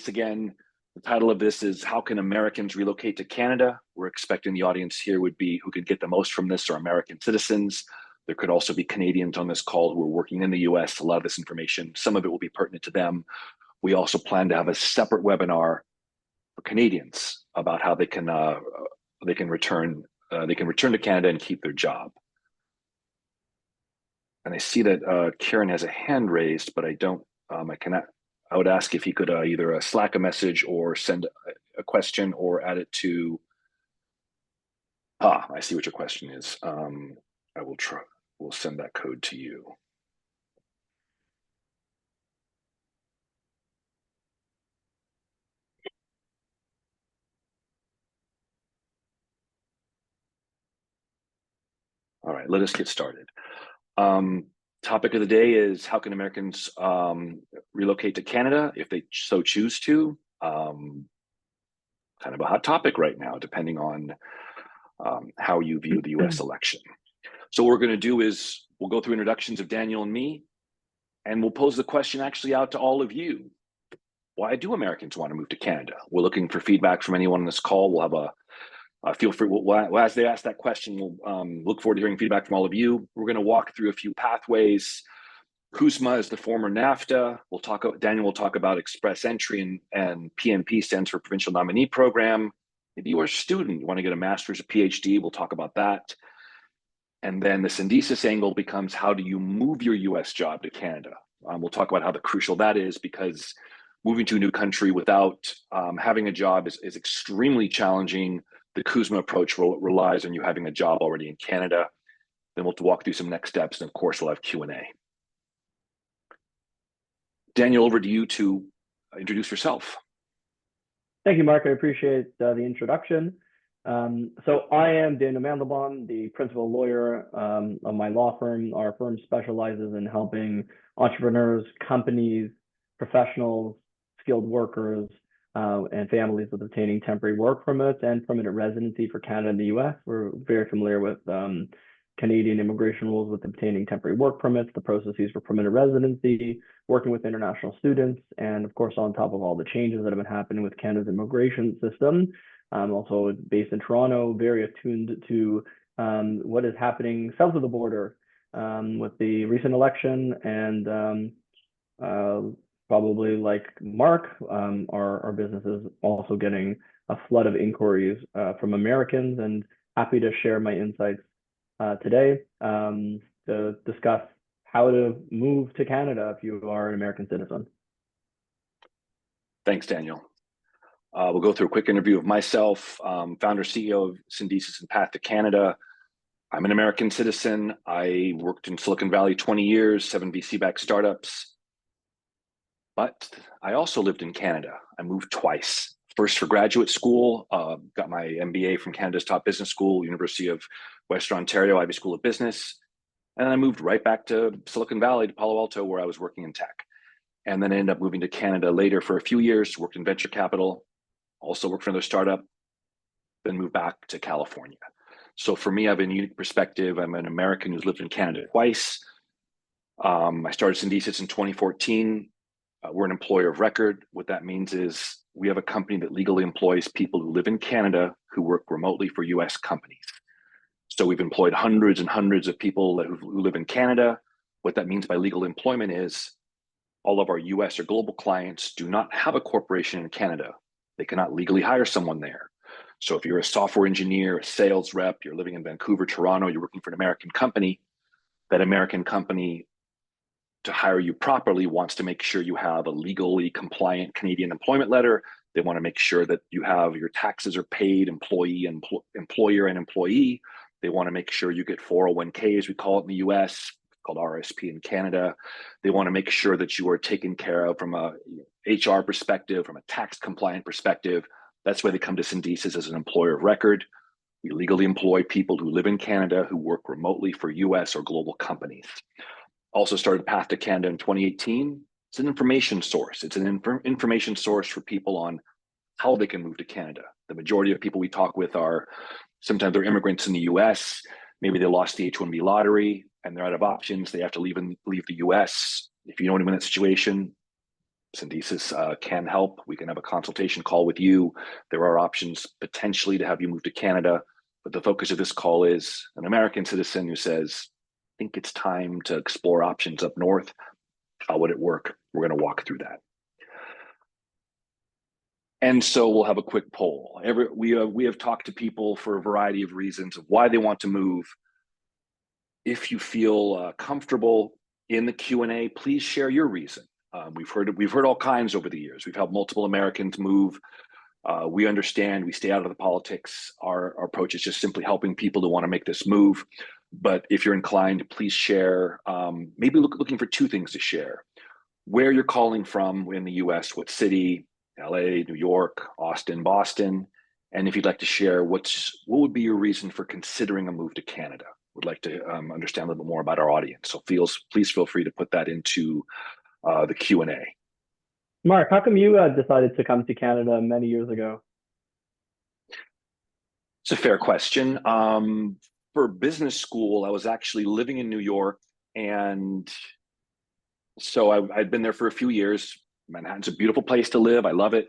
Once again, the title of this is How Can Americans Relocate to Canada? We're expecting the audience here would be who could get the most from this are American citizens. There could also be Canadians on this call who are working in the US. A lot of this information, some of it will be pertinent to them. We also plan to have a separate webinar for Canadians about how they can return to Canada and keep their job. And I see that Kieran has a hand raised, but I don't. I would ask if he could either Slack a message or send a question or add it to. I see what your question is. I will try. We'll send that code to you. All right, let us get started. Topic of the day is how can Americans relocate to Canada if they so choose to? Kind of a hot topic right now, depending on how you view the US election. So what we're going to do is we'll go through introductions of Daniel and me, and we'll pose the question actually out to all of you. Why do Americans want to move to Canada? We're looking for feedback from anyone on this call. We'll have feel free, as they ask that question, we'll look forward to hearing feedback from all of you. We're going to walk through a few pathways. CUSMA is the former NAFTA. Daniel will talk about Express Entry, and PNP stands for Provincial Nominee Program. Maybe you are a student, you want to get a master's or PhD, we'll talk about that. And then the syndesis angle becomes how do you move your US job to Canada? We'll talk about how crucial that is, because moving to a new country without having a job is extremely challenging. The CUSMA approach relies on you having a job already in Canada. Then we'll walk through some next steps, and of course we'll have Q&A. Daniel, over to you to introduce yourself. Thank you, Mark. I appreciate the introduction. So I am Daniel Mandelbaum, the principal lawyer of my law firm. Our firm specializes in helping entrepreneurs, companies, professionals, skilled workers, and families with obtaining temporary work permits and permanent residency for Canada and the US. We're very familiar with Canadian immigration rules with obtaining temporary work permits, the processes for permanent residency, working with international students, and of course, on top of all the changes that have been happening with Canada's immigration system. I'm also based in Toronto, very attuned to what is happening south of the border with the recent election, and probably like Mark, our business is also getting a flood of inquiries from Americans, and happy to share my insights today to discuss how to move to Canada if you are an American citizen. Thanks, Daniel. We'll go through a quick interview of myself, founder, CEO of syndesis and Path to Canada. I'm an American citizen. I worked in Silicon Valley 20 years, 7 VC-backed startups. But I also lived in Canada. I moved twice. First for graduate school, got my MBA from Canada's top business school, University of Western Ontario, Ivey School of Business. And then I moved right back to Silicon Valley, to Palo Alto, where I was working in tech. And then I ended up moving to Canada later for a few years, worked in venture capital, also worked for another startup, then moved back to California. So for me, I have a unique perspective. I'm an American who's lived in Canada twice. I started syndesis in 2014. We're an employer of record. What that means is we have a company that legally employs people who live in Canada who work remotely for US companies. So we've employed hundreds and hundreds of people who live in Canada. What that means by legal employment is all of our US or global clients do not have a corporation in Canada. They cannot legally hire someone there. So if you're a software engineer, a sales rep, you're living in Vancouver, Toronto, you're working for an American company, that American company, to hire you properly, wants to make sure you have a legally compliant Canadian employment letter. They want to make sure that you have your taxes are paid, employer and employee. They want to make sure you get 401k, as we call it in the US, called RSP in Canada. They want to make sure that you are taken care of from a HR perspective, from a tax compliant perspective. That's why they come to syndesis as an employer of record. We legally employ people who live in Canada who work remotely for US or global companies. Also started Path to Canada in 2018. It's an information source. It's an information source for people on how they can move to Canada. The majority of people we talk with are, sometimes they're immigrants in the US. Maybe they lost the H-1B lottery and they're out of options. They have to leave the US. If you know anyone in that situation, Syndesus can help. We can have a consultation call with you. There are options potentially to have you move to Canada, but the focus of this call is an American citizen who says, I think it's time to explore options up north. How would it work? We're going to walk through that. And so we'll have a quick poll. We have talked to people for a variety of reasons of why they want to move. If you feel comfortable in the Q&A, please share your reason. We've heard all kinds over the years. We've helped multiple Americans move. We understand. We stay out of the politics. Our approach is just simply helping people to want to make this move. But if you're inclined, please share. Maybe looking for two things to share: where you're calling from in the U.S., what city, LA, New York, Austin, Boston, and if you'd like to share what would be your reason for considering a move to Canada. Would like to understand a little bit more about our audience. So please feel free to put that into the Q&A. Mark, how come you decided to come to Canada many years ago? It's a fair question. For business school, I was actually living in New York, and so I'd been there for a few years. Manhattan's a beautiful place to live. I love it.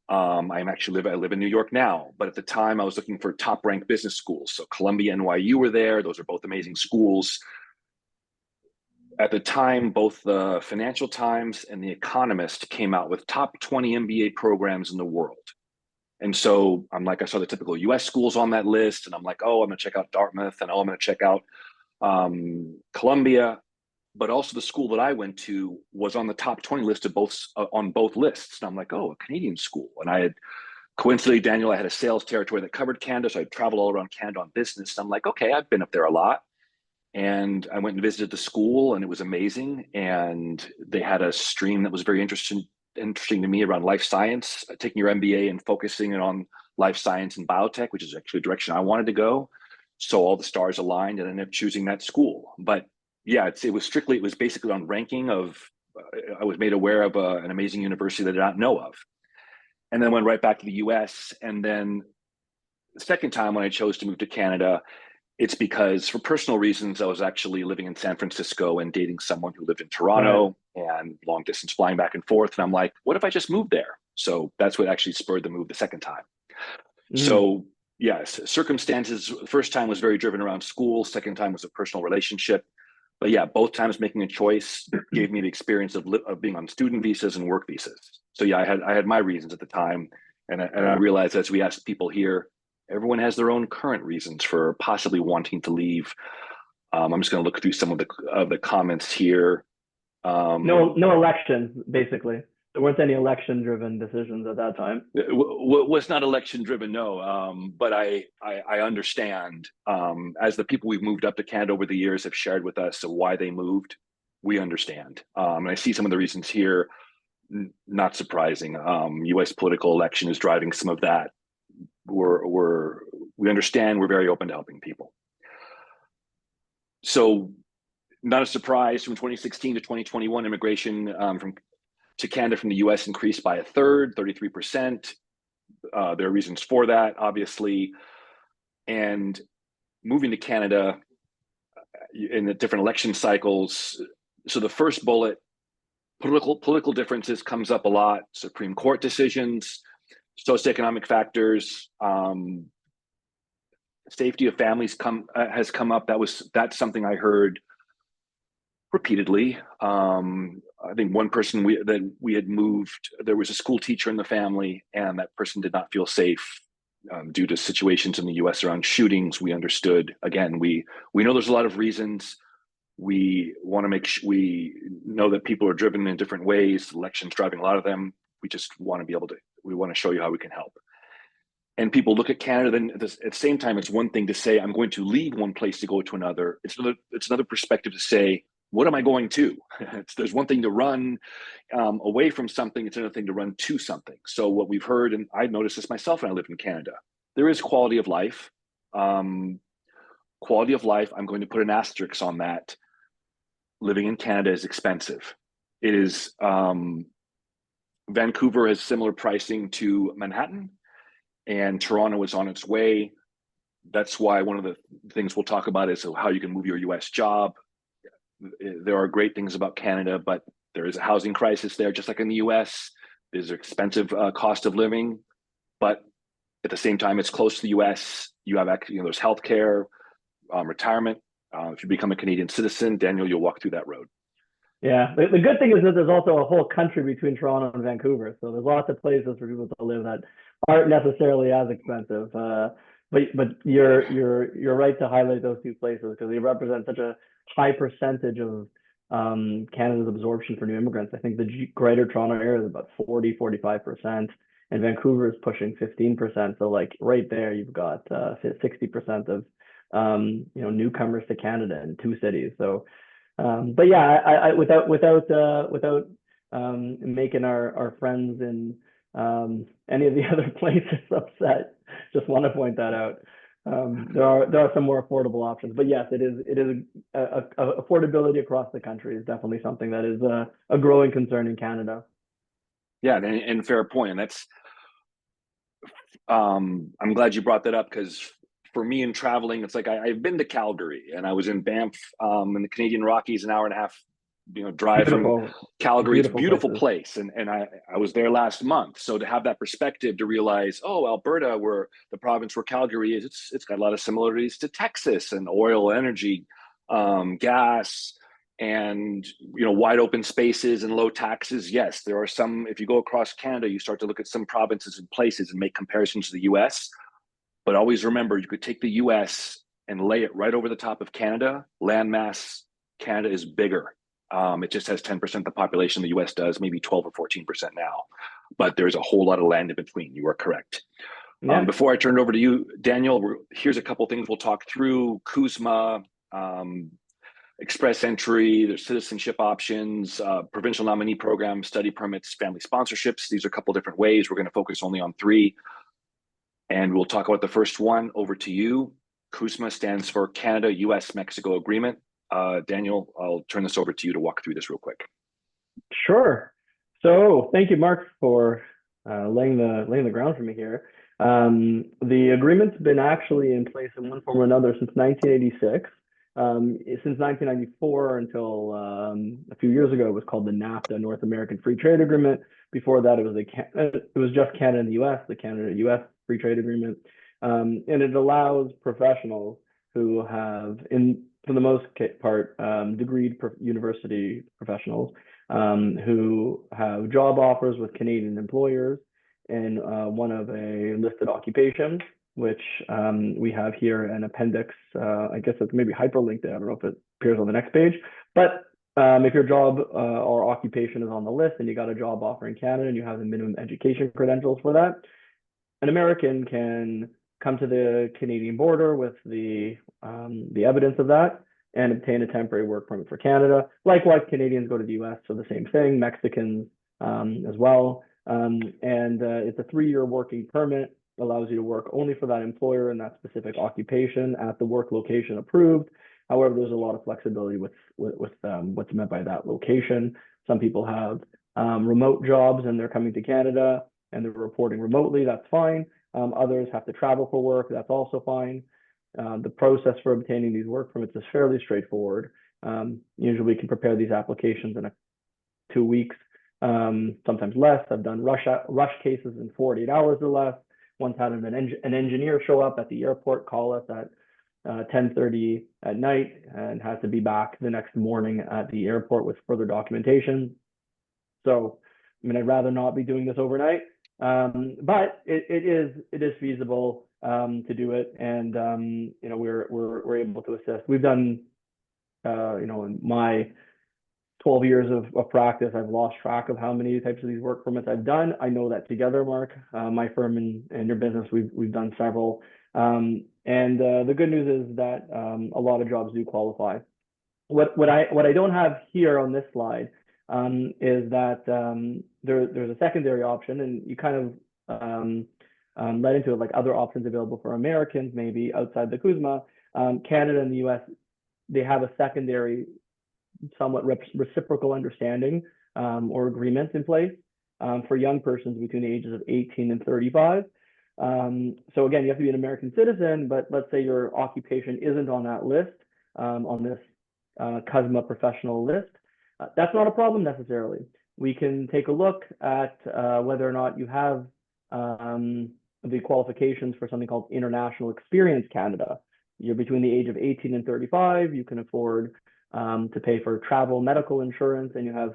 I live in New York now, but at the time I was looking for top ranked business schools. So Columbia, NYU were there. Those are both amazing schools. At the time, both the Financial Times and The Economist came out with top 20 MBA programs in the world. And so I saw the typical US schools on that list, and I'm like, oh, I'm gonna check out Dartmouth, and oh, I'm gonna check out Columbia. But also the school that I went to was on the top 20 list of on both lists. And I'm like, oh, a Canadian school. And I had, coincidentally, Daniel, I had a sales territory that covered Canada. So I'd travel all around Canada on business. And I'm like, okay, I've been up there a lot. And I went and visited the school, and it was amazing. And they had a stream that was very interesting to me around life science, taking your MBA and focusing it on life science and biotech, which is actually a direction I wanted to go. So all the stars aligned, and I ended up choosing that school. But yeah, it was basically on ranking of, I was made aware of an amazing university that I did not know of. And then went right back to the US. And then the second time when I chose to move to Canada, it's because for personal reasons, I was actually living in San Francisco and dating someone who lived in Toronto, and long distance flying back and forth. And I'm like, what if I just moved there? So that's what actually spurred the move the second time. So yes, circumstances, the first time was very driven around school. Second time was a personal relationship. But yeah, both times making a choice gave me the experience of being on student visas and work visas. So yeah, I had my reasons at the time. And I realized, as we asked people here, everyone has their own current reasons for possibly wanting to leave. I'm just going to look through some of the comments here. No election, basically. There weren't any election-driven decisions at that time. It was not election-driven, no. But I understand. As the people we've moved up to Canada over the years have shared with us of why they moved, we understand. And I see some of the reasons here. Not surprising. U.S. political election is driving some of that. We understand. We're very open to helping people. So, not a surprise. From 2016 to 2021, immigration to Canada from the U.S. increased by a third, 33%. There are reasons for that, obviously. And moving to Canada in the different election cycles. So the first bullet, political differences, comes up a lot. Supreme Court decisions, socioeconomic factors, safety of families has come up. That's something I heard repeatedly. I think one person that we had moved, there was a school teacher in the family, and that person did not feel safe due to situations in the U.S. around shootings. We understood. Again, we know there's a lot of reasons. We want to make sure we know that people are driven in different ways. Elections driving a lot of them. We just want to be able to. We want to show you how we can help. And people look at Canada. Then at the same time, it's one thing to say I'm going to leave one place to go to another. It's another perspective to say, what am I going to? There's one thing to run away from something. It's another thing to run to something. So what we've heard, and I noticed this myself when I lived in Canada, there is quality of life. Quality of life, I'm going to put an asterisk on that. Living in Canada is expensive. It is, Vancouver has similar pricing to Manhattan, and Toronto is on its way. That's why one of the things we'll talk about is how you can move your US job. There are great things about Canada, but There is a housing crisis there, just like in the US. There's an expensive cost of living, but at the same time, it's close to the US. You have, there's healthcare, retirement. If you become a Canadian citizen, Daniel, you'll walk through that road. Yeah, the good thing is that there's also a whole country between Toronto and Vancouver, so there's lots of places for people to live that aren't necessarily as expensive. But you're right to highlight those two places because they represent such a high percentage of Canada's absorption for new immigrants. I think the Greater Toronto area is about 45%, and Vancouver is pushing 15%. So like right there, you've got 60% of newcomers to Canada in two cities. So. But yeah, I without making our friends in any of the other places upset, just want to point that out. There are some more affordable options, but yes, it is affordability across the country is definitely something that is a growing concern in Canada. Yeah, and fair point. And that's I'm glad you brought that up because for me in traveling, it's like I've been to Calgary and I was in Banff in the Canadian Rockies, an hour and a half, drive Beautiful, from Calgary. It's a beautiful places. place. And I was there last month. So to have that perspective to realize, oh, Alberta, where the province where Calgary is, it's got a lot of similarities to Texas and oil, energy, gas, and wide open spaces and low taxes. Yes, there are some. If you go across Canada, you start to look at some provinces and places and make comparisons to the US. But always remember, you could take the US and lay it right over the top of Canada. Landmass, Canada is bigger. It just has 10% of the population the US does, maybe 12 or 14% now. But there's a whole lot of land in between. You are correct. Yeah. Before I turn it over to you, Daniel, here's a couple things we'll talk through. CUSMA, express entry, there's citizenship options, provincial nominee programs, study permits, family sponsorships. These are a couple different ways. We're going to focus only on three. And we'll talk about the first one. Over to you. CUSMA stands for Canada, US, Mexico Agreement. Daniel, I'll turn this over to you to walk through this real quick. Sure. So thank you, Mark, for laying the ground for me here. The agreement's been actually in place in one form or another since 1986. Since 1994 until a few years ago, it was called the NAFTA, North American Free Trade Agreement. Before that, it was just Canada and the US, the Canada-US Free Trade Agreement. And it allows professionals who have, for the most part, degreed university professionals who have job offers with Canadian employers in one of a listed occupation, which we have here an appendix. I guess it's maybe hyperlinked. I don't know if it appears on the next page, but if your job or occupation is on the list and you got a job offer in Canada and you have the minimum education credentials for that, an American can come to the Canadian border with the evidence of that and obtain a temporary work permit for Canada. Likewise, Canadians go to the US for the same thing, Mexicans as well. It's a 3-year working permit, allows you to work only for that employer in that specific occupation at the work location approved. However, there's a lot of flexibility with what's meant by that location. Some people have remote jobs and they're coming to Canada and they're reporting remotely, that's fine. Others have to travel for work, that's also fine. The process for obtaining these work permits is fairly straightforward. Usually we can prepare these applications in 2 weeks, sometimes less. I've done rush cases in 48 hours or less. Once had an engineer show up at the airport, call us at 10:30 at night and has to be back the next morning at the airport with further documentation. So, I mean, I'd rather not be doing this overnight, but it is feasible to do it, and we're able to assist. We've done, in my 12 years of practice, I've lost track of how many types of these work permits I've done. I know that together, Mark, my firm and your business, we've done several. The good news is that a lot of jobs do qualify. What I don't have here on this slide is that there's a secondary option, and you kind of led into it, like other options available for Americans, maybe outside the CUSMA. Canada and the US, they have a secondary, somewhat reciprocal understanding or agreements in place for young persons between the ages of 18 and 35. So again, you have to be an American citizen, but let's say your occupation isn't on that list, on this CUSMA professional list. That's not a problem necessarily. We can take a look at whether or not you have the qualifications for something called International Experience Canada. You're between the age of 18 and 35. You can afford to pay for travel medical insurance, and you have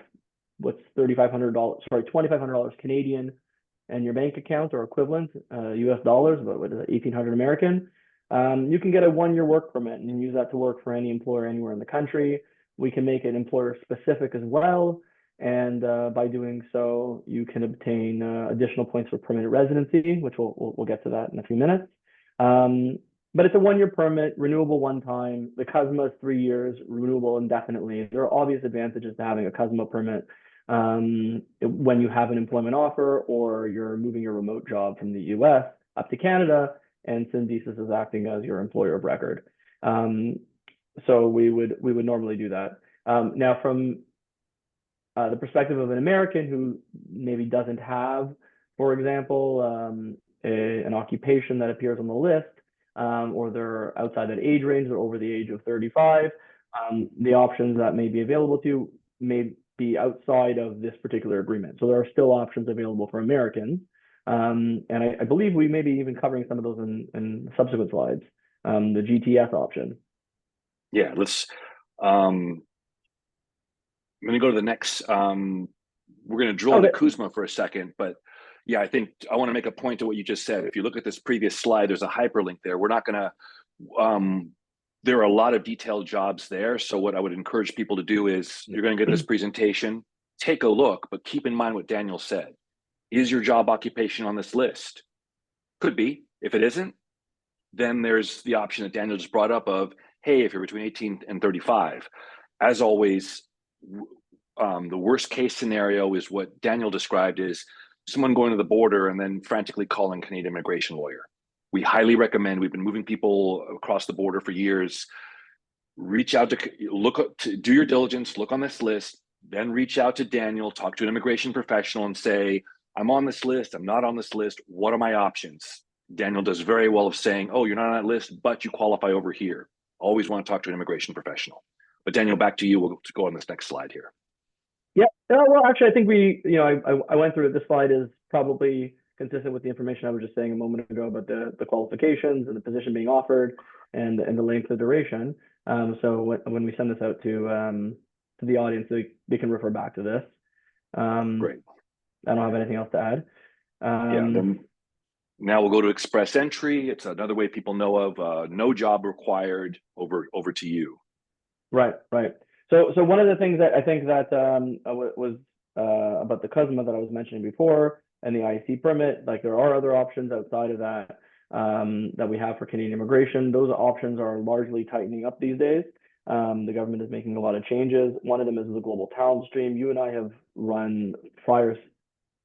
what's $3,500, sorry, $2,500 Canadian and your bank account or equivalent, US dollars, but what is it, 1,800 American. You can get a 1-year work permit and use that to work for any employer anywhere in the country. We can make it employer specific as well. And by doing so, you can obtain additional points for permanent residency, which we'll get to that in a few minutes. But it's a 1-year permit, renewable one time. The CUSMA is 3 years, renewable indefinitely. There are obvious advantages to having a CUSMA permit when you have an employment offer or you're moving your remote job from the US up to Canada, and Syndesus is acting as your employer of record. So we would normally do that. Now, from the perspective of an American who maybe doesn't have, for example, an occupation that appears on the list, or they're outside that age range, they're over the age of 35, the options that may be available to you may be outside of this particular agreement. So there are still options available for Americans. And I believe we may be even covering some of those in subsequent slides, the GTS option. Yeah, let's, I'm going to go to the next, we're going to drill into CUSMA for a second, but yeah, I think I want to make a point to what you just said. If you look at this previous slide, there's a hyperlink there. We're not going to, there are a lot of detailed jobs there. So what I would encourage people to do is you're going to get this presentation, take a look, but keep in mind what Daniel said. Is your job occupation on this list? Could be. If it isn't, then there's the option that Daniel just brought up of, hey, if you're between 18 and 35, as always, the worst case scenario is what Daniel described is someone going to the border and then frantically calling Canadian immigration lawyer. We highly recommend, we've been moving people across the border for years, reach out to do your diligence, look on this list, then reach out to Daniel, talk to an immigration professional and say, I'm on this list, I'm not on this list, what are my options? Daniel does very well of saying, oh, you're not on that list, but you qualify over here. Always want to talk to an immigration professional. But Daniel, back to you. We'll go on this next slide here. Yeah, well, actually, I think I went through it. This slide is probably consistent with the information I was just saying a moment ago about the qualifications and the position being offered and the length of duration. So when we send this out to the audience, they can refer back to this. Great. I don't have anything else to add. Then now we'll go to express entry. It's another way people know of no job required. Over to you. Right. So one of the things that I think that was about the CUSMA that I was mentioning before and the IEC permit, like there are other options outside of that that we have for Canadian immigration. Those options are largely tightening up these days. The government is making a lot of changes. One of them is the Global Talent Stream. You and I have run prior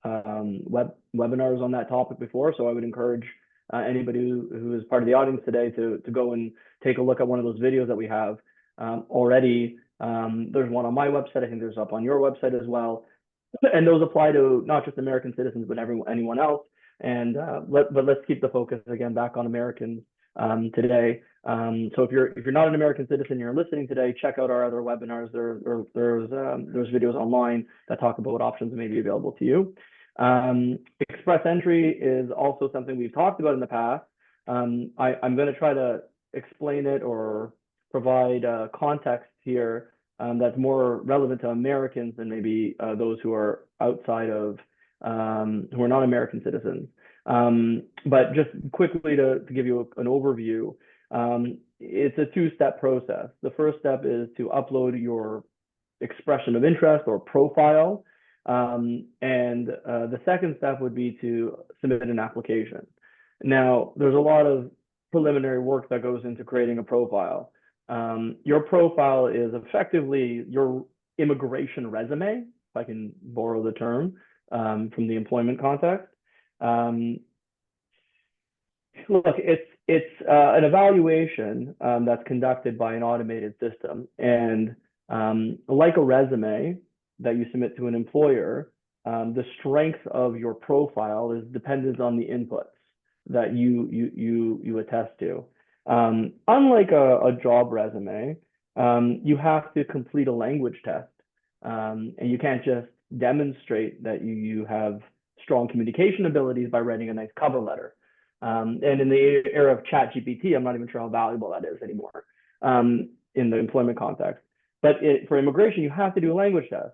webinars on that topic before, so I would encourage anybody who is part of the audience today to go and take a look at one of those videos that we have already. There's one on my website. I think there's up on your website as well. And those apply to not just American citizens, but anyone else. And but let's keep the focus again back on Americans today. So if you're not an American citizen, you're listening today, check out our other webinars. There's videos online that talk about what options may be available to you. Express entry is also something we've talked about in the past. I'm going to try to explain it or provide context here that's more relevant to Americans than maybe those who are outside of, who are not American citizens. But just quickly to give you an overview, it's a 2-step process. The first step is to upload your expression of interest or profile. And the second step would be to submit an application. Now, there's a lot of preliminary work that goes into creating a profile. Your profile is effectively your immigration resume, if I can borrow the term from the employment context. Look, it's an evaluation that's conducted by an automated system. And like a resume that you submit to an employer, the strength of your profile is dependent on the inputs that you attest to. Unlike a job resume, you have to complete a language test And you can't just demonstrate that you have strong communication abilities by writing a nice cover letter. And in the era of ChatGPT, I'm not even sure how valuable that is anymore in the employment context. But for immigration, you have to do a language test.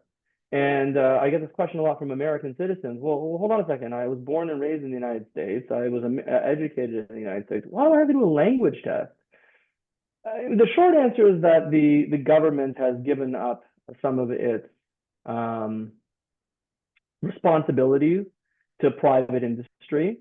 And I get this question a lot from American citizens. Well, hold on a second. I was born and raised in the United States. I was educated in the United States. Why do I have to do a language test? The short answer is that the government has given up some of its responsibilities to private industry.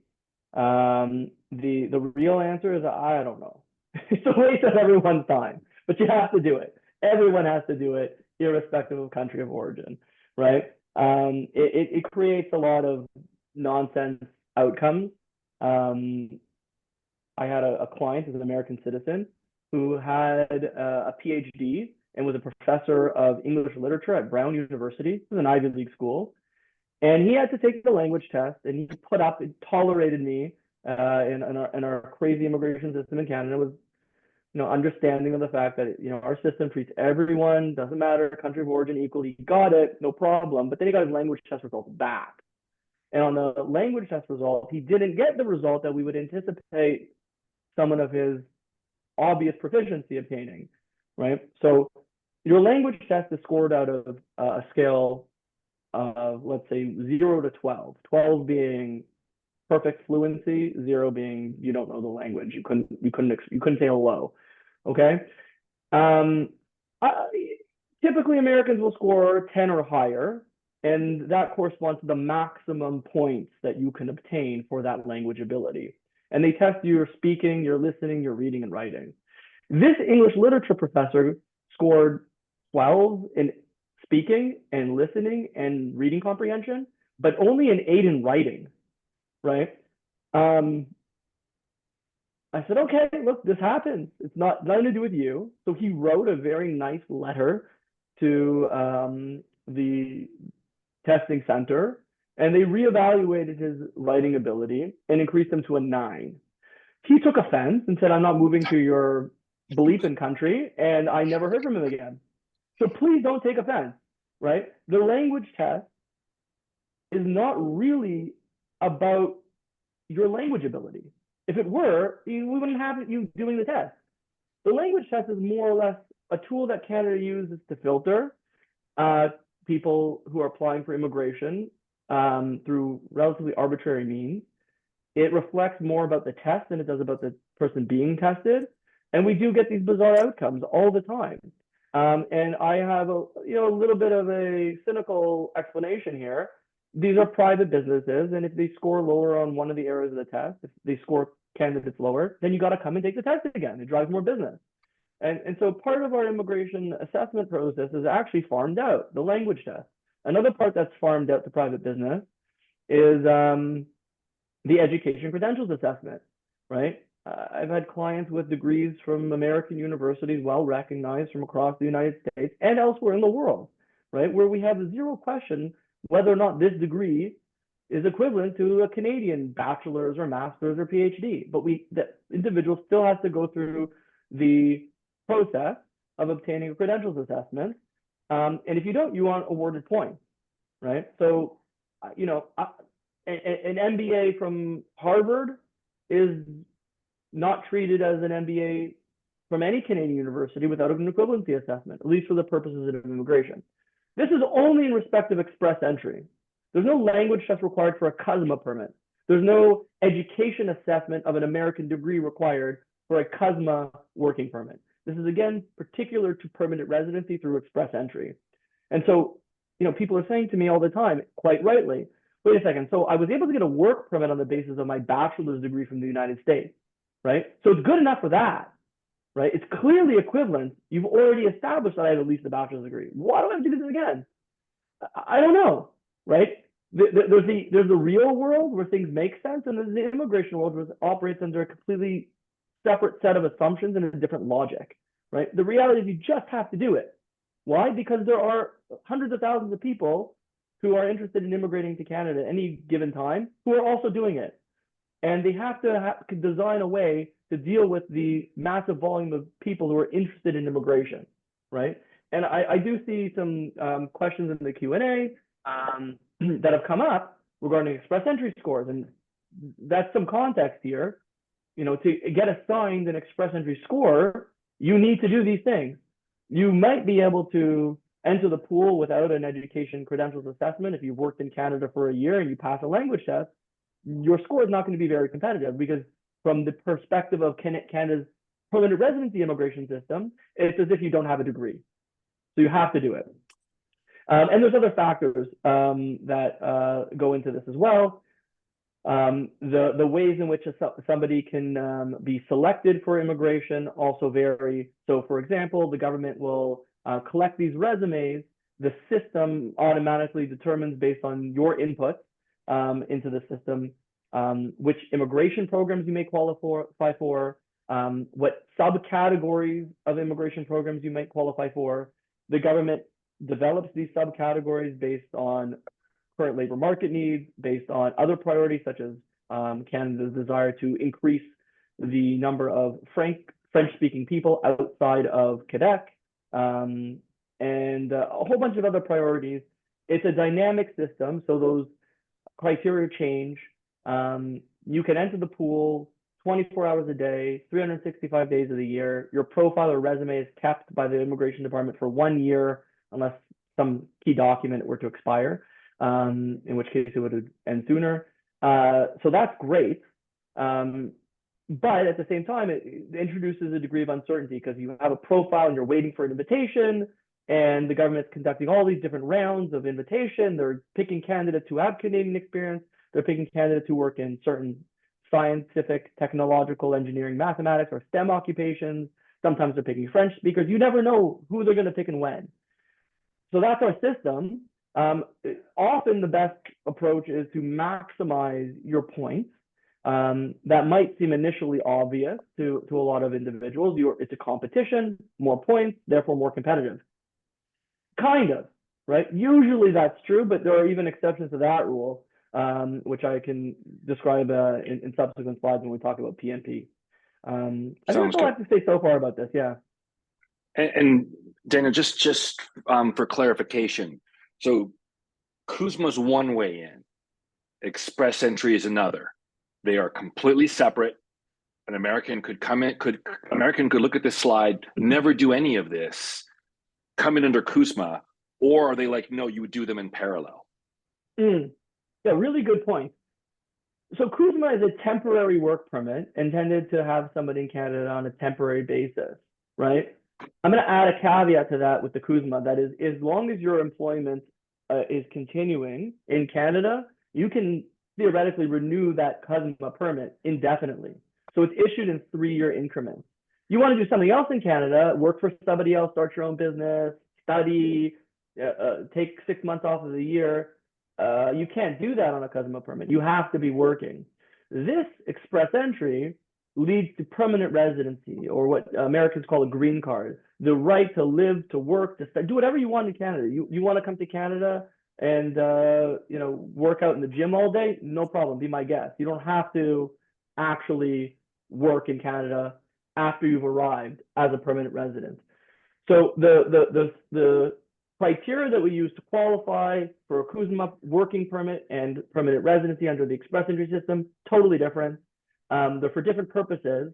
The real answer is I don't know. It's a waste of everyone's time, but you have to do it. Everyone has to do it, irrespective of country of origin, right? It creates a lot of nonsense outcomes. I had a client who's an American citizen who had a PhD and was a professor of English literature at Brown University. It was an Ivy League school. And he had to take the language test, and he put up and tolerated me in our crazy immigration system in Canada with, understanding of the fact that, our system treats everyone, doesn't matter, country of origin equally. He got it, no problem. But then he got his language test results back. And on the language test result, he didn't get the result that we would anticipate someone of his obvious proficiency obtaining, right? So your language test is scored out of a scale of, let's say, 0 to 12, 12 being perfect fluency, 0 being you don't know the language, you couldn't say hello, okay? Typically Americans will score 10 or higher, and that corresponds to the maximum points that you can obtain for that language ability. And they test your speaking, your listening, your reading and writing. This English literature professor scored 12 in speaking and listening and reading comprehension, but only an 8 in writing, right? I said, okay, look, this happens. It's nothing to do with you. So he wrote a very nice letter to the testing center, and they reevaluated his writing ability and increased him to a 9. He took offense and said, I'm not moving to your bleeping country, and I never heard from him again. So please don't take offense, right? The language test is not really about your language ability. If it were, we wouldn't have you doing the test. The language test is more or less a tool that Canada uses to filter people who are applying for immigration through relatively arbitrary means. It reflects more about the test than it does about the person being tested. And we do get these bizarre outcomes all the time. And I have a little bit of a cynical explanation here. These are private businesses, and if they score lower on one of the areas of the test, if they score candidates lower, then you got to come and take the test again. It drives more business. And so part of our immigration assessment process is actually farmed out, the language test. Another part that's farmed out to private business is the education credentials assessment, right? I've had clients with degrees from American universities, well recognized from across the United States and elsewhere in the world, right? Where we have zero question whether or not this degree is equivalent to a Canadian bachelor's or master's or PhD. But the individual still has to go through the process of obtaining a credentials assessment. And if you don't, you aren't awarded points, right? So, an MBA from Harvard is not treated as an MBA from any Canadian university without an equivalency assessment, at least for the purposes of immigration. This is only in respect of express entry. There's no language test required for a CUSMA permit. There's no education assessment of an American degree required for a CUSMA working permit. This is, again, particular to permanent residency through express entry. And so, people are saying to me all the time, quite rightly, wait a second, so I was able to get a work permit on the basis of my bachelor's degree from the United States, right? So it's good enough for that, right? It's clearly equivalent. You've already established that I have at least a bachelor's degree. Why do I have to do this again? I don't know, right? There's the real world where things make sense, and there's the immigration world where it operates under a completely separate set of assumptions and a different logic, right? The reality is you just have to do it. Why? Because there are hundreds of thousands of people who are interested in immigrating to Canada at any given time who are also doing it. And they have to design a way to deal with the massive volume of people who are interested in immigration, right? And I do see some questions in the Q&A that have come up regarding express entry scores. And that's some context here. You know, to get assigned an express entry score, you need to do these things. You might be able to enter the pool without an education credentials assessment. If you've worked in Canada for a year and you pass a language test, your score is not going to be very competitive, because from the perspective of Canada's permanent residency immigration system, it's as if you don't have a degree. So you have to do it. And there's other factors that go into this as well. The ways in which somebody can be selected for immigration also vary. So for example, the government will collect these resumes. The system automatically determines, based on your input into the system, which immigration programs you may qualify for, what subcategories of immigration programs you might qualify for. The government develops these subcategories based on current labor market needs, based on other priorities, such as Canada's desire to increase the number of French-speaking people outside of Quebec, and a whole bunch of other priorities. It's a dynamic system, so those criteria change. You can enter the pool 24 hours a day, 365 days of the year. Your profile or resume is kept by the immigration department for 1 year, unless some key document were to expire, in which case it would end sooner. So that's great. But at the same time, it introduces a degree of uncertainty, because you have a profile and you're waiting for an invitation, and the government's conducting all these different rounds of invitation. They're picking candidates who have Canadian experience. They're picking candidates who work in certain scientific, technological, engineering, mathematics, or STEM occupations. Sometimes they're picking French speakers. You never know who they're going to pick and when. So that's our system. Often the best approach is to maximize your points. That might seem initially obvious to a lot of individuals. It's a competition, more points, therefore more competitive. Kind of, right? Usually that's true, but there are even exceptions to that rule, which I can describe in subsequent slides when we talk about PNP. I think that's all I have to say so far about this. Yeah. And Daniel, just for clarification, so CUSMA's one way in, express entry is another. They are completely separate. An American could come in, American could look at this slide, never do any of this, come in under CUSMA, or are they like, no, you would do them in parallel? Yeah, really good point. So CUSMA is a temporary work permit intended to have somebody in Canada on a temporary basis, right? I'm going to add a caveat to that with the CUSMA. That is, as long as your employment is continuing in Canada, you can theoretically renew that CUSMA permit indefinitely. So it's issued in 3-year increments. You want to do something else in Canada, work for somebody else, start your own business, study, take 6 months off of the year, you can't do that on a CUSMA permit. You have to be working. This express entry leads to permanent residency, or what Americans call a green card, the right to live, to work, to do whatever you want in Canada. You want to come to Canada and work out in the gym all day? No problem. Be my guest. You don't have to actually work in Canada after you've arrived as a permanent resident. So the criteria that we use to qualify for a CUSMA working permit and permanent residency under the express entry system, totally different. They're for different purposes.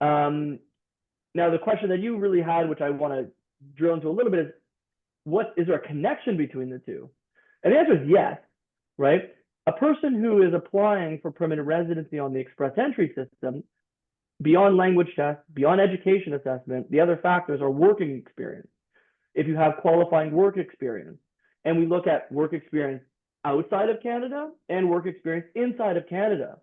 Now, the question that you really had, which I want to drill into a little bit, is there a connection between the two? And the answer is yes, right? A person who is applying for permanent residency on the express entry system, beyond language tests, beyond education assessment, the other factors are working experience. If you have qualifying work experience, and we look at work experience outside of Canada and work experience inside of Canada,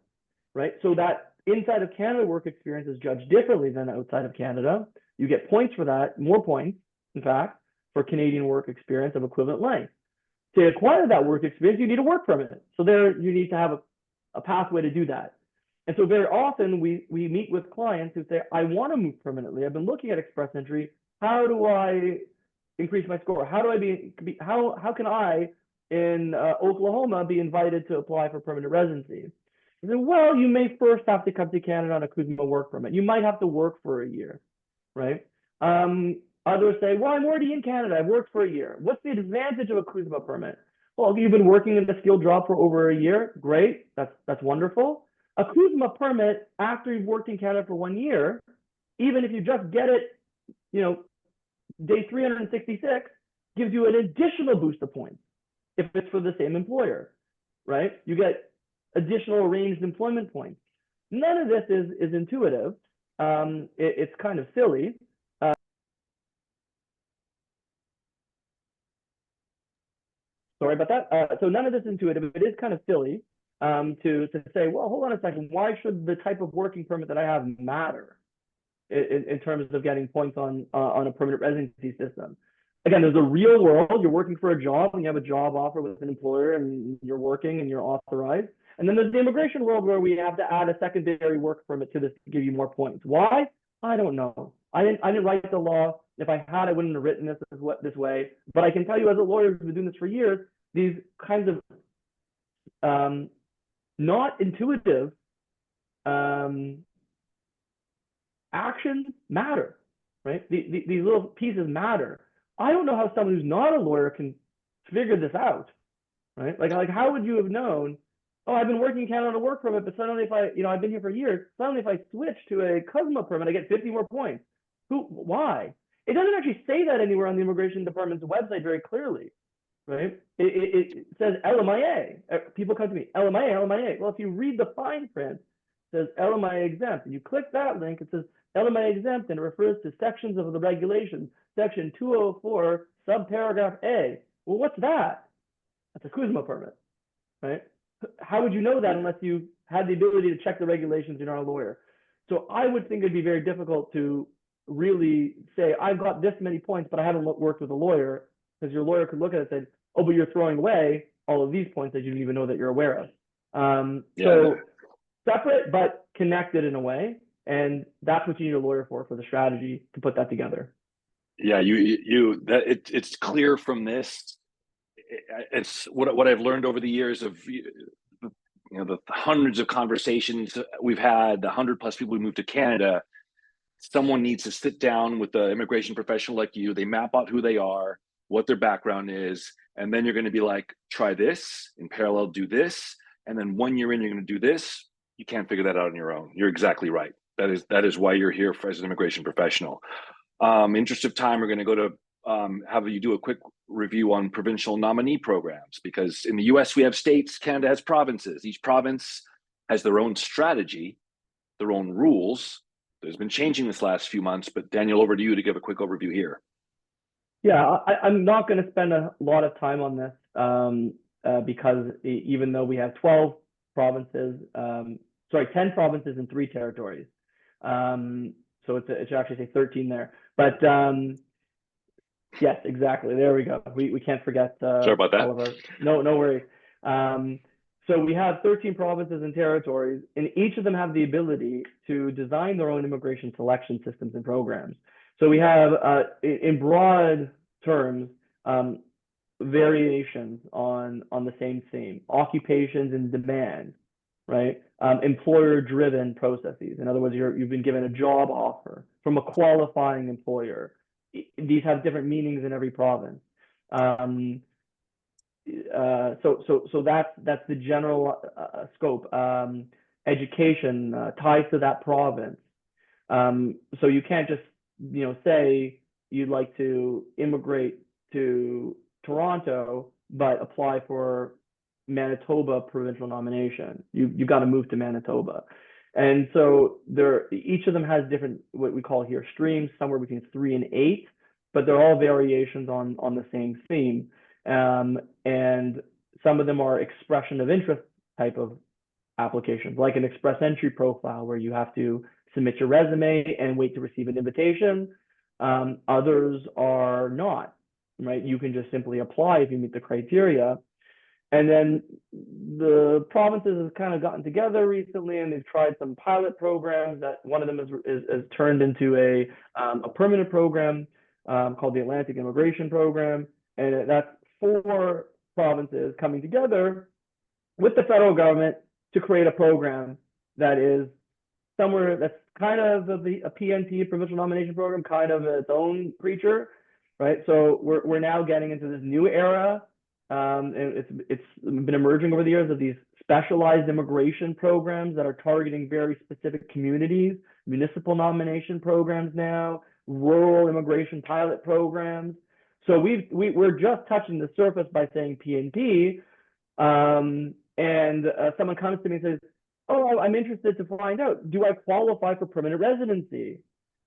right? So that inside of Canada work experience is judged differently than outside of Canada. You get points for that, more points, in fact, for Canadian work experience of equivalent length. To acquire that work experience, you need a work permit. So there you need to have a pathway to do that. And so very often we meet with clients who say, I want to move permanently. I've been looking at express entry. How do I increase my score? How do I how can I in Oklahoma be invited to apply for permanent residency? I said, well, you may first have to come to Canada on a CUSMA work permit. You might have to work for a year, right? Others say, well, I'm already in Canada. I've worked for a year. What's the advantage of a CUSMA permit? Well, you've been working in the skilled job for over a year. Great. That's wonderful. A CUSMA permit after you've worked in Canada for 1 year, even if you just get it, day 366, gives you an additional boost of points if it's for the same employer, right? You get additional arranged employment points. None of this is intuitive. It's kind of silly. Sorry about that. So none of this is intuitive. It is kind of silly to say, well, hold on a second. Why should the type of working permit that I have matter in terms of getting points on a permanent residency system? Again, there's a real world. You're working for a job and you have a job offer with an employer and you're working and you're authorized. And then there's the immigration world where we have to add a secondary work permit to this to give you more points. Why? I don't know. I didn't write the law. If I had, I wouldn't have written this way. But I can tell you, as a lawyer who's been doing this for years, these kinds of not intuitive actions matter, right? These little pieces matter. I don't know how someone who's not a lawyer can figure this out, right? Like how would you have known? Oh, I've been working in Canada on a work permit, but suddenly if I've been here for years, suddenly if I switch to a CUSMA permit, I get 50 more points. Why? It doesn't actually say that anywhere on the Immigration Department's website very clearly, right? It says LMIA. People come to me, LMIA. Well, if you read the fine print, it says LMIA exempt, and you click that link, it says LMIA exempt, and it refers to sections of the regulations, section 204, subparagraph A. Well, what's that? That's a CUSMA permit, right? How would you know that unless you had the ability to check the regulations and are a lawyer? So I would think it'd be very difficult to really say, I've got this many points, but I haven't worked with a lawyer, because your lawyer could look at it and say, oh, but you're throwing away all of these points that you didn't even know that you're aware of. So separate, but connected in a way. And that's what you need a lawyer for the strategy to put that together. Yeah, it's clear from this. It's what I've learned over the years of the hundreds of conversations we've had, the 100+ people who moved to Canada. Someone needs to sit down with the immigration professional like you. They map out who they are, what their background is, and then you're going to be like, try this in parallel, do this, and then 1 year in, you're going to do this. You can't figure that out on your own. You're exactly right. That is why you're here as an immigration professional. Interest of time, we're going to go to have you do a quick review on provincial nominee programs, because in the US we have states, Canada has provinces. Each province has their own strategy, their own rules. There's been changing this last few months, but Daniel, over to you to give a quick overview here. Yeah, I'm not going to spend a lot of time on this because even though we have 12 provinces, 10 provinces and 3 territories. So it should actually say 13 there. But yes, exactly. There we go. We can't forget. Sorry about that. All of our, no worries. So we have 13 provinces and territories, and each of them have the ability to design their own immigration selection systems and programs. So we have, in broad terms, variations on the same theme: occupations and demand, right? Employer-driven processes. In other words, you've been given a job offer from a qualifying employer. These have different meanings in every province. So that's the general scope. Education ties to that province. So you can't just say you'd like to immigrate to Toronto but apply for Manitoba provincial nomination. You've got to move to Manitoba. And so each of them has different, what we call here, streams, somewhere between 3 and 8, but they're all variations on the same theme. And some of them are expression of interest type of applications, like an express entry profile, where you have to submit your resume and wait to receive an invitation. Others are not, right? You can just simply apply if you meet the criteria. And then the provinces have kind of gotten together recently, and they've tried some pilot programs. That one of them is turned into a permanent program called the Atlantic Immigration Program, and that's 4 provinces coming together with the federal government to create a program that is somewhere that's kind of a PNP, provincial nomination program, kind of its own creature, right? So we're now getting into this new era. And it's been emerging over the years of these specialized immigration programs that are targeting very specific communities, municipal nomination programs now, rural immigration pilot programs. So we're just touching the surface by saying PNP. And someone comes to me and says, "Oh, I'm interested to find out, do I qualify for permanent residency?"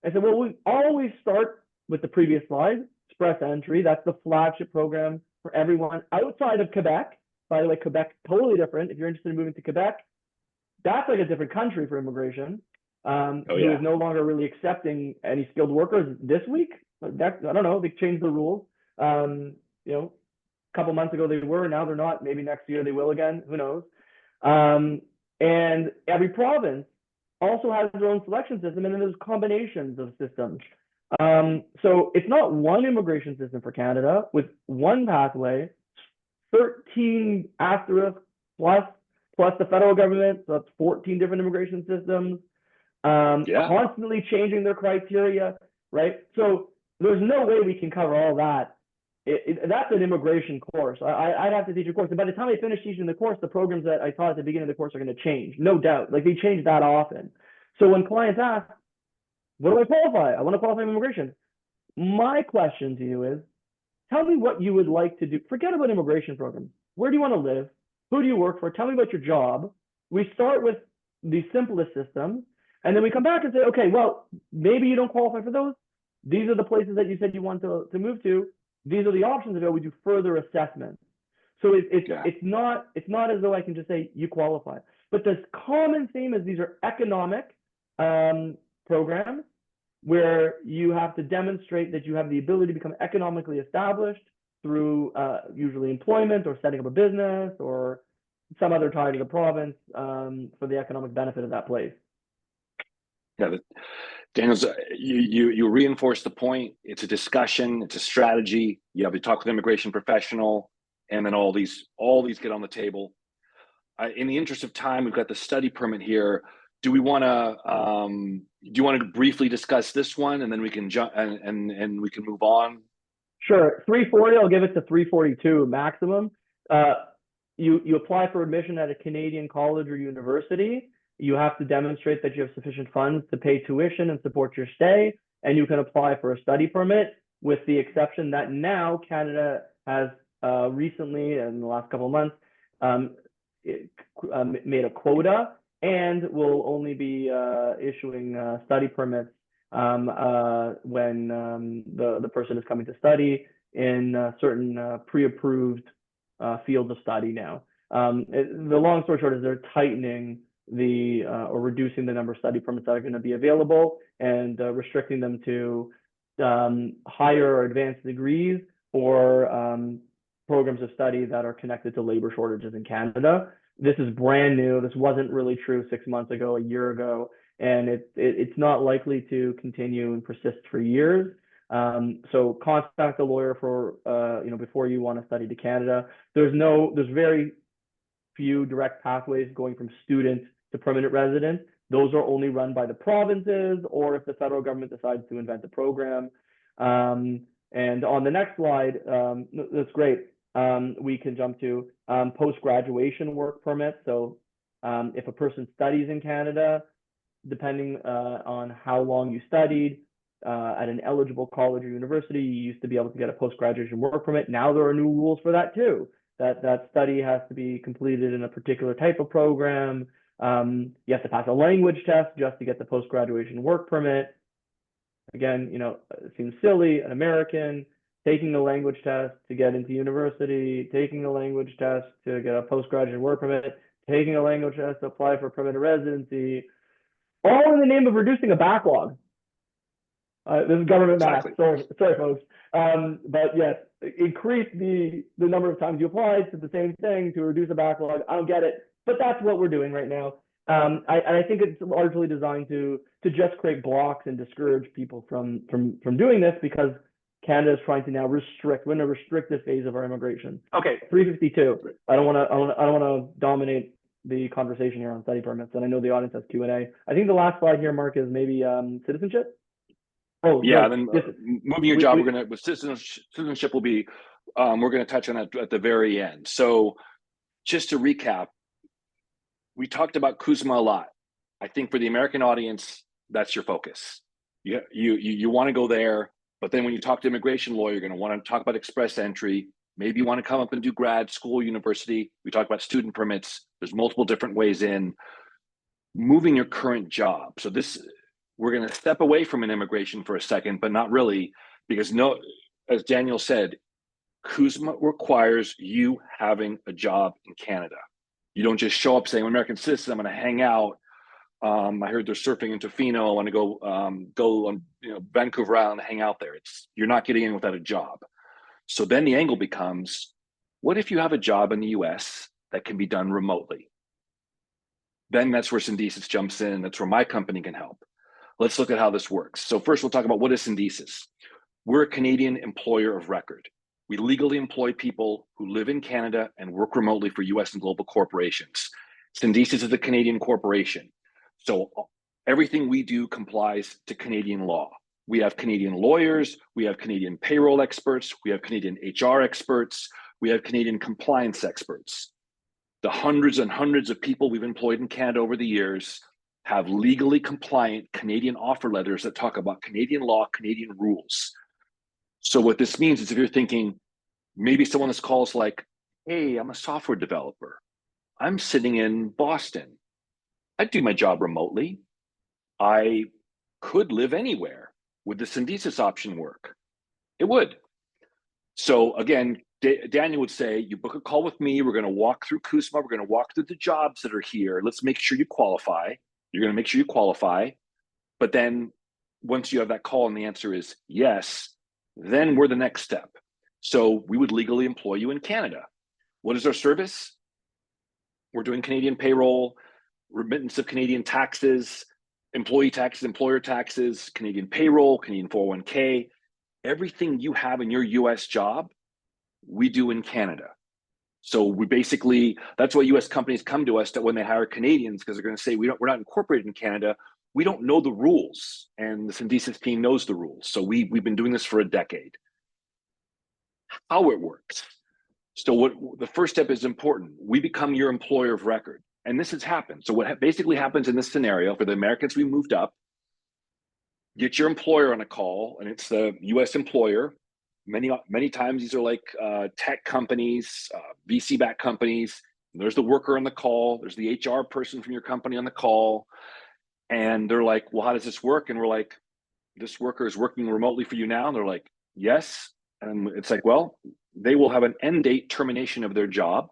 I said, "Well, we always start with the previous slide, Express Entry. That's the flagship program for everyone outside of Quebec. By the way, Quebec, totally different. If you're interested in moving to Quebec, that's like a different country for immigration, who is no longer really accepting any skilled workers this week. I don't know, they changed the rules. You know, a couple months ago they were, now they're not. Maybe next year they will again, who knows? And every province also has their own selection system, and then there's combinations of systems. So it's not one immigration system for Canada with one pathway, 13 asterisk plus the federal government, so that's 14 different immigration systems, constantly changing their criteria, right? So there's no way we can cover all that. That's an immigration course. I'd have to teach a course. And by the time I finish teaching the course, the programs that I taught at the beginning of the course are going to change, no doubt. Like, they change that often. So when clients ask, what do I qualify? I want to qualify for immigration. My question to you is, tell me what you would like to do. Forget about immigration programs. Where do you want to live? Who do you work for? Tell me about your job. We start with the simplest system, and then we come back and say, okay, well, maybe you don't qualify for those. These are the places that you said you want to move to. These are the options available. We do further assessment. So it's not as though I can just say you qualify. But the common theme is these are economic programs where you have to demonstrate that you have the ability to become economically established through usually employment or setting up a business or some other tie to the province for the economic benefit of that place. Yeah, Daniel's, you reinforce the point. It's a discussion, it's a strategy. You have to talk with an immigration professional, and then all these get on the table. In the interest of time, we've got the study permit here. Do you want to briefly discuss this one, and then we can jump and we can move on? Sure. 340, I'll give it to 342 maximum. You apply for admission at a Canadian college or university. You have to demonstrate that you have sufficient funds to pay tuition and support your stay, and you can apply for a study permit, with the exception that now Canada has recently, in the last couple of months, made a quota and will only be issuing study permits when the person is coming to study in certain pre-approved fields of study now. The long story short is they're tightening or reducing the number of study permits that are going to be available, and restricting them to higher or advanced degrees or programs of study that are connected to labor shortages in Canada. This is brand new. This wasn't really true 6 months ago, a year ago, and it's not likely to continue and persist for years. So contact a lawyer for before you want to study to Canada. There's very few direct pathways going from student to permanent resident. Those are only run by the provinces, or if the federal government decides to invent a program. And on the next slide, that's great. We can jump to post-graduation work permits. So if a person studies in Canada, depending on how long you studied at an eligible college or university, you used to be able to get a post-graduation work permit. Now there are new rules for that too. That study has to be completed in a particular type of program. You have to pass a language test just to get the post-graduation work permit. Again, it seems silly, an American taking a language test to get into university, taking a language test to get a postgraduate work permit, taking a language test to apply for permanent residency, all in the name of reducing a backlog. This is government math. Sorry, folks. But yes, increase the number of times you apply to the same thing to reduce a backlog. I don't get it, but that's what we're doing right now. I think it's largely designed to just create blocks and discourage people from doing this, because Canada is trying to now restrict. We're in a restrictive phase of our immigration. Okay, 352. I don't want to dominate the conversation here on study permits, and I know the audience has Q&A. I think the last slide here, Mark, is maybe citizenship. Oh, Yeah, no, then this, moving your job, we're gonna with citizenship will be we're gonna touch on that at the very end. So just to recap, we talked about CUSMA a lot. I think for the American audience, that's your focus. You want to go there, but then when you talk to immigration lawyer, you're going to want to talk about express entry. Maybe you want to come up and do grad school, university. We talk about student permits. There's multiple different ways in moving your current job. So this, we're going to step away from an immigration for a second, but not really, because no, as Daniel said, CUSMA requires you having a job in Canada. You don't just show up saying, I'm an American citizen, I'm going to hang out. I heard they're surfing in Tofino. I want to go on Vancouver Island and hang out there. You're not getting in without a job. So then the angle becomes, what if you have a job in the US that can be done remotely? Then that's where Syndesus jumps in. That's where my company can help. Let's look at how this works. So first we'll talk about what is Syndesus. We're a Canadian employer of record. We legally employ people who live in Canada and work remotely for US and global corporations. Syndesus is a Canadian corporation. So everything we do complies to Canadian law. We have Canadian lawyers, we have Canadian payroll experts, we have Canadian HR experts, we have Canadian compliance experts. The hundreds and hundreds of people we've employed in Canada over the years have legally compliant Canadian offer letters that talk about Canadian law, Canadian rules. So what this means is if you're thinking, maybe someone on this call is like, hey, I'm a software developer. I'm sitting in Boston. I do my job remotely. I could live anywhere. Would the Syndesus option work? It would. So again, Daniel would say, you book a call with me. We're going to walk through CUSMA. We're going to walk through the jobs that are here. Let's make sure you qualify. You're going to make sure you qualify. But then once you have that call and the answer is yes, then we're the next step. So we would legally employ you in Canada. What is our service? We're doing Canadian payroll, remittance of Canadian taxes, employee taxes, employer taxes, Canadian payroll, Canadian 401k, everything you have in your US job, we do in Canada. So we basically, that's why US companies come to us that when they hire Canadians, because they're going to say, we're not incorporated in Canada, we don't know the rules. And the Syndesus team knows the rules. So we've been doing this for a decade. How it works. So what the first step is important. We become your employer of record. And this has happened. So what basically happens in this scenario for the Americans we moved up, get your employer on a call, and it's the US employer. Many times these are like tech companies, VC-backed companies. There's the worker on the call. There's the HR person from your company on the call. And they're like, well, how does this work? And we're like, this worker is working remotely for you now. And they're like, yes. And it's like, well, they will have an end date termination of their job.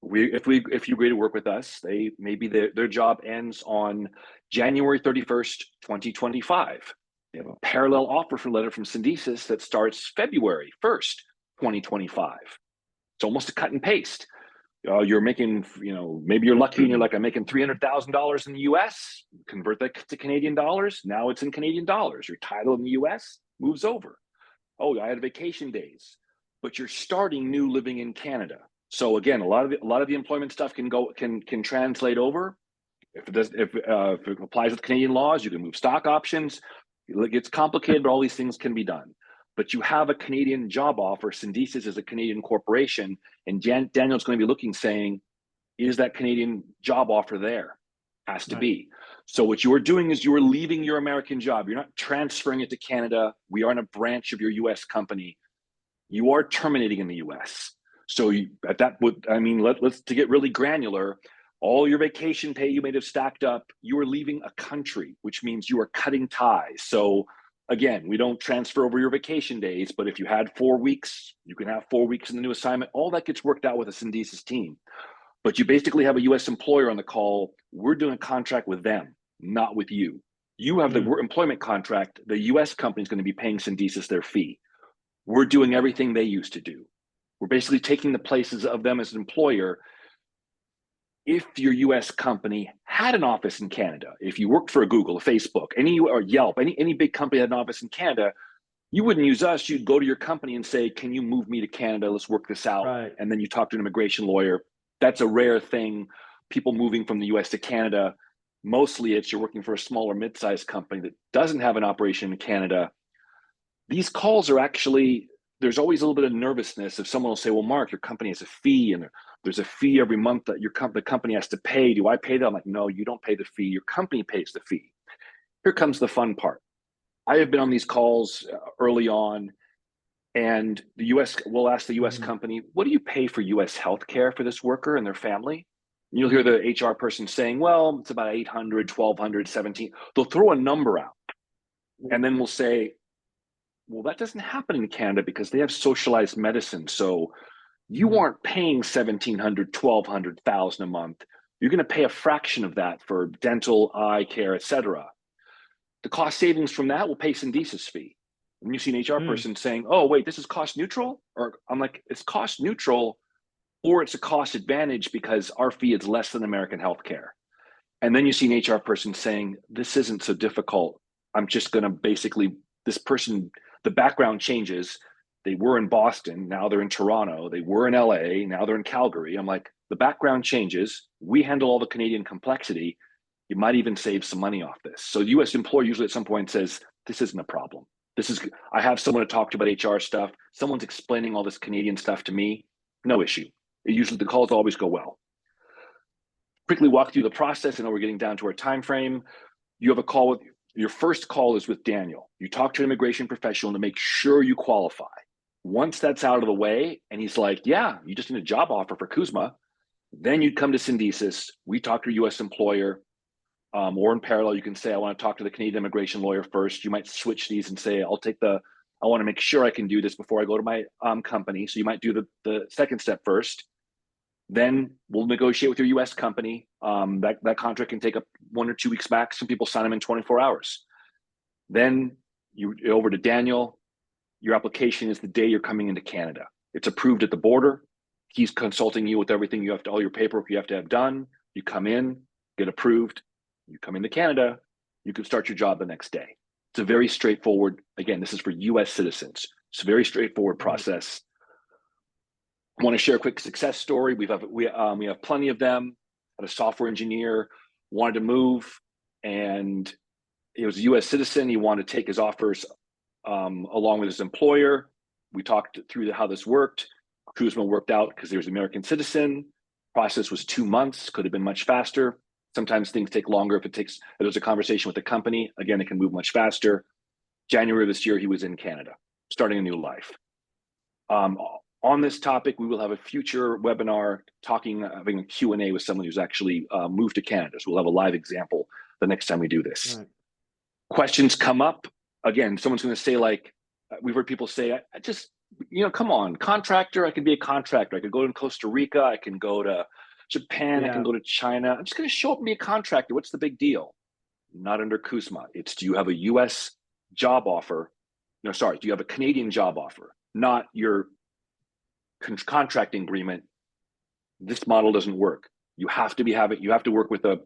If you agree to work with us, maybe their job ends on January 31st, 2025. They have a parallel offer for letter from Syndesus that starts February 1st, 2025. It's almost a cut and paste. You're making, maybe you're lucky and you're like, I'm making $300,000 in the US, convert that to Canadian dollars. Now it's in Canadian dollars. Your title in the US moves over. Oh, I had vacation days, but you're starting new living in Canada. So again, a lot of the employment stuff can translate over. If it applies with Canadian laws, you can move stock options. It gets complicated, but all these things can be done. But you have a Canadian job offer. Syndesus is a Canadian corporation, and Daniel's going to be looking, saying, is that Canadian job offer there? Has to be. So what you are doing is you are leaving your American job. You're not transferring it to Canada. We aren't a branch of your US company. You are terminating in the US. So let's to get really granular, all your vacation pay you may have stacked up, you are leaving a country, which means you are cutting ties. So again, we don't transfer over your vacation days, but if you had 4 weeks, you can have 4 weeks in the new assignment. All that gets worked out with a Syndesus team. But you basically have a US employer on the call. We're doing a contract with them, not with you. You have the employment contract. The US company is going to be paying Syndesus their fee. We're doing everything they used to do. We're basically taking the places of them as an employer. If your US company had an office in Canada, if you worked for a Google, a Facebook, or Yelp, any big company had an office in Canada, you wouldn't use us. You'd go to your company and say, can you move me to Canada? Let's work this out. Right. And then you talk to an immigration lawyer. That's a rare thing. people moving from the US to Canada, mostly it's you're working for a smaller mid-sized company that doesn't have an operation in Canada. These calls are actually, there's always a little bit of nervousness if someone will say, well, Mark, your company has a fee and there's a fee every month that the company has to pay. Do I pay that? I'm like, no, you don't pay the fee. Your company pays the fee. Here comes the fun part. I have been on these calls early on, and the US will ask the US company, what do you pay for US healthcare for this worker and their family? And you'll hear the HR person saying, well, it's about 800, 1200, 17. They'll throw a number out. And then we'll say, well, that doesn't happen in Canada because they have socialized medicine. So you aren't paying 1,700, 1,200, 1,000 a month. You're going to pay a fraction of that for dental, eye care, et cetera. The cost savings from that will pay Syndesus' fee. And you see an HR person saying, oh, wait, this is cost neutral? Or I'm like, it's cost neutral, or it's a cost advantage because our fee is less than American healthcare. And then you see an HR person saying, this isn't so difficult. I'm just going to basically, this person, the background changes. They were in Boston, now they're in Toronto. They were in LA, now they're in Calgary. I'm like, the background changes. We handle all the Canadian complexity. You might even save some money off this. So the US employer usually at some point says, this isn't a problem. I have someone to talk to about HR stuff. Someone's explaining all this Canadian stuff to me. No issue. Usually the calls always go well. Quickly walk through the process. I know we're getting down to our time frame. You have a call with, your first call is with Daniel. You talk to an immigration professional to make sure you qualify. Once that's out of the way, and he's like, yeah, you just need a job offer for Kuzma, then you come to Syndesus. We talk to a US employer. Or in parallel, you can say, I want to talk to the Canadian immigration lawyer first. You might switch these and say, I want to make sure I can do this before I go to my company. So you might do the second step first. Then we'll negotiate with your US company. That contract can take up 1 or 2 weeks max. Some people sign them in 24 hours. Then you over to Daniel. Your application is the day you're coming into Canada. It's approved at the border. He's consulting you with everything all your paperwork you have to have done. You come in, get approved. You come into Canada, you can start your job the next day. It's a very straightforward, again, this is for US citizens. It's a very straightforward process. I want to share a quick success story. We have plenty of them. Had a software engineer, wanted to move, and he was a US citizen. He wanted to take his offers along with his employer. We talked through how this worked. Kuzma worked out because he was an American citizen. Process was 2 months, could have been much faster. Sometimes things take longer if there's a conversation with the company. Again, it can move much faster. January of this year, he was in Canada, starting a new life. On this topic, we will have a future webinar having a Q&A with someone who's actually moved to Canada. So we'll have a live example the next time we do this. Right. Questions come up. Again, someone's going to say, like, we've heard people say, I just, come on, contractor, I could be a contractor. I could go to Costa Rica. I can go to Japan, I can go to China. I'm just going to show up and be a contractor. What's the big deal? Not under Kuzma. It's, do you have a US job offer? No, sorry, do you have a Canadian job offer? Not your contracting agreement. This model doesn't work. You have to work with a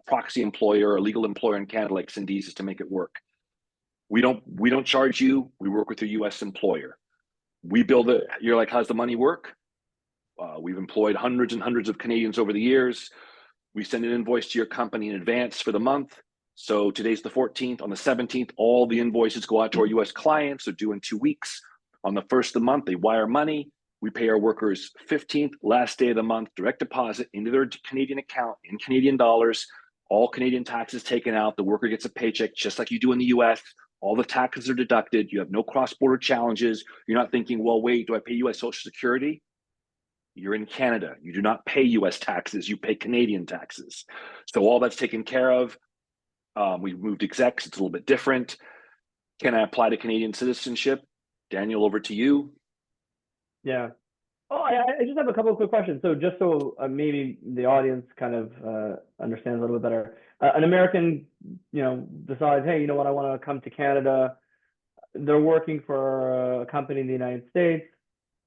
proxy employer or a legal employer in Canada like Syndesus to make it work. We don't charge you. We work with your US employer. We build it. You're like, how's the money work? We've employed hundreds and hundreds of Canadians over the years. We send an invoice to your company in advance for the month. So today's the 14th. On the 17th, all the invoices go out to our US clients. They're due in 2 weeks. On the first of the month, they wire money. We pay our workers 15th, last day of the month, direct deposit into their Canadian account in Canadian dollars. All Canadian taxes taken out. The worker gets a paycheck just like you do in the US. All the taxes are deducted. You have no cross-border challenges. You're not thinking, well, wait, do I pay US Social Security? You're in Canada. You do not pay US taxes. You pay Canadian taxes. So all that's taken care of. We've moved execs. It's a little bit different. Can I apply to Canadian citizenship? Daniel, over to you. Yeah. Oh, I just have a couple of quick questions. So just so maybe the audience kind of understands a little bit better. An American, decides, hey, you know what, I want to come to Canada. They're working for a company in the United States,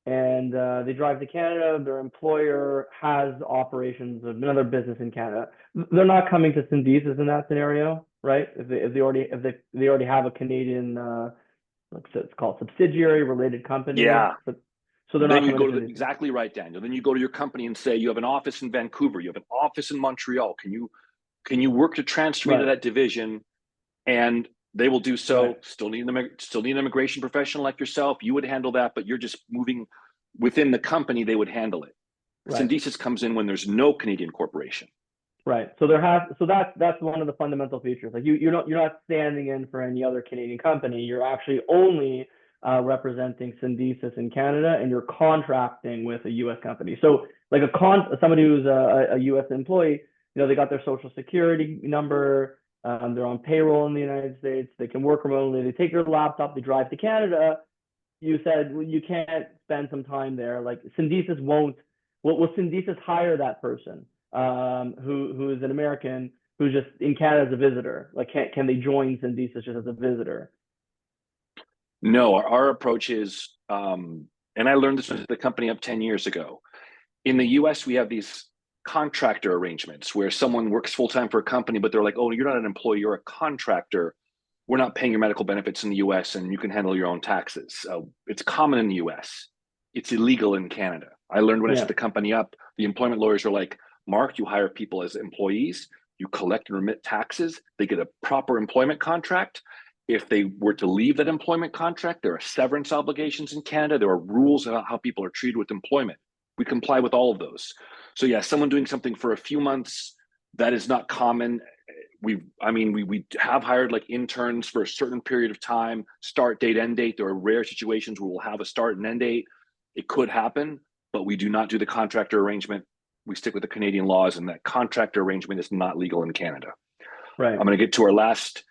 and they drive to Canada. Their employer has operations of another business in Canada. They're not coming to Syndesus in that scenario, right? If they already have a Canadian, it's called subsidiary related company. Yeah. So they're Then not you coming go to to Cindy. exactly right, Daniel. Then you go to your company and say, you have an office in Vancouver, you have an office in Montreal. Can you work to transfer me to Right. that division? And they will do so. Right. Still need an immigration professional like yourself. You would handle that, but you're just moving within the company. They would handle it. Right. Syndesis comes in when there's no Canadian corporation. Right. So that's one of the fundamental features. Like you're not standing in for any other Canadian company. You're actually only representing Syndesis in Canada, and you're contracting with a U.S. company. So like somebody who's a U.S. employee, they got their social security number. They're on payroll in the United States. They can work remotely. They take their laptop. They drive to Canada. You said, well, you can't spend some time there. Like Syndesis won't. Will Syndesis hire that person who is an American who's just in Canada as a visitor? Like, can they join Syndesis just as a visitor? No, our approach is, and I learned this with the company up 10 years ago. In the US, we have these contractor arrangements where someone works full time for a company, but they're like, oh, you're not an employee, you're a contractor. We're not paying your medical benefits in the US and you can handle your own taxes. It's common in the US. It's illegal in Canada. I learned when I set Yeah. the company up, the employment lawyers are like, Mark, you hire people as employees, you collect and remit taxes, they get a proper employment contract. If they were to leave that employment contract, there are severance obligations in Canada. There are rules about how people are treated with employment. We comply with all of those. So yeah, someone doing something for a few months, that is not common. We have hired like interns for a certain period of time, start date, end date. There are rare situations where we'll have a start and end date. It could happen, but we do not do the contractor arrangement. We stick with the Canadian laws, and that contractor arrangement is not legal in Canada. Right. I'm going to get to our last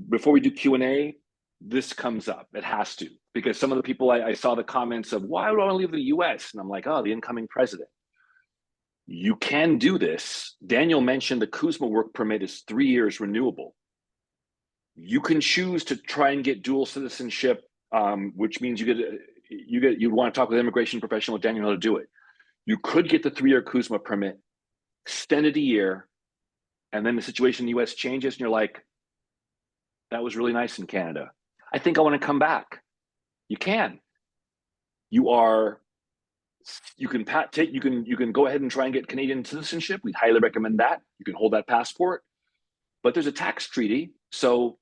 before we do Q&A. This comes up. It has to, because some of the people I saw the comments of, why would I want to leave the US? And I'm like, oh, the incoming president. You can do this. Daniel mentioned the CUSMA work permit is 3 years renewable. You can choose to try and get dual citizenship, which means you want to talk with an immigration professional with Daniel how to do it. You could get the 3-year CUSMA permit, extended a year, and then the situation in the US changes and you're like, that was really nice in Canada. I think I want to come back. You can. You can go ahead and try and get Canadian citizenship. We'd highly recommend that. You can hold that passport, but there's a tax treaty, so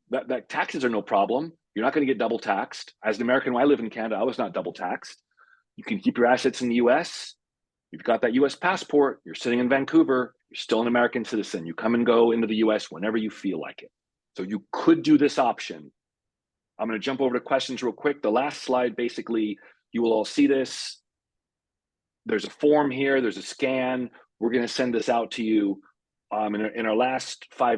that taxes are no problem. You're not going to get double taxed. As an American, when I live in Canada, I was not double taxed. You can keep your assets in the US. You've got that US passport. You're sitting in Vancouver. You're still an American citizen. You come and go into the US whenever you feel like it. So you could do this option. I'm going to jump over to questions real quick. The last slide, basically, you will all see this. There's a form here. There's a scan. We're going to send this out to you in our last 5 minutes.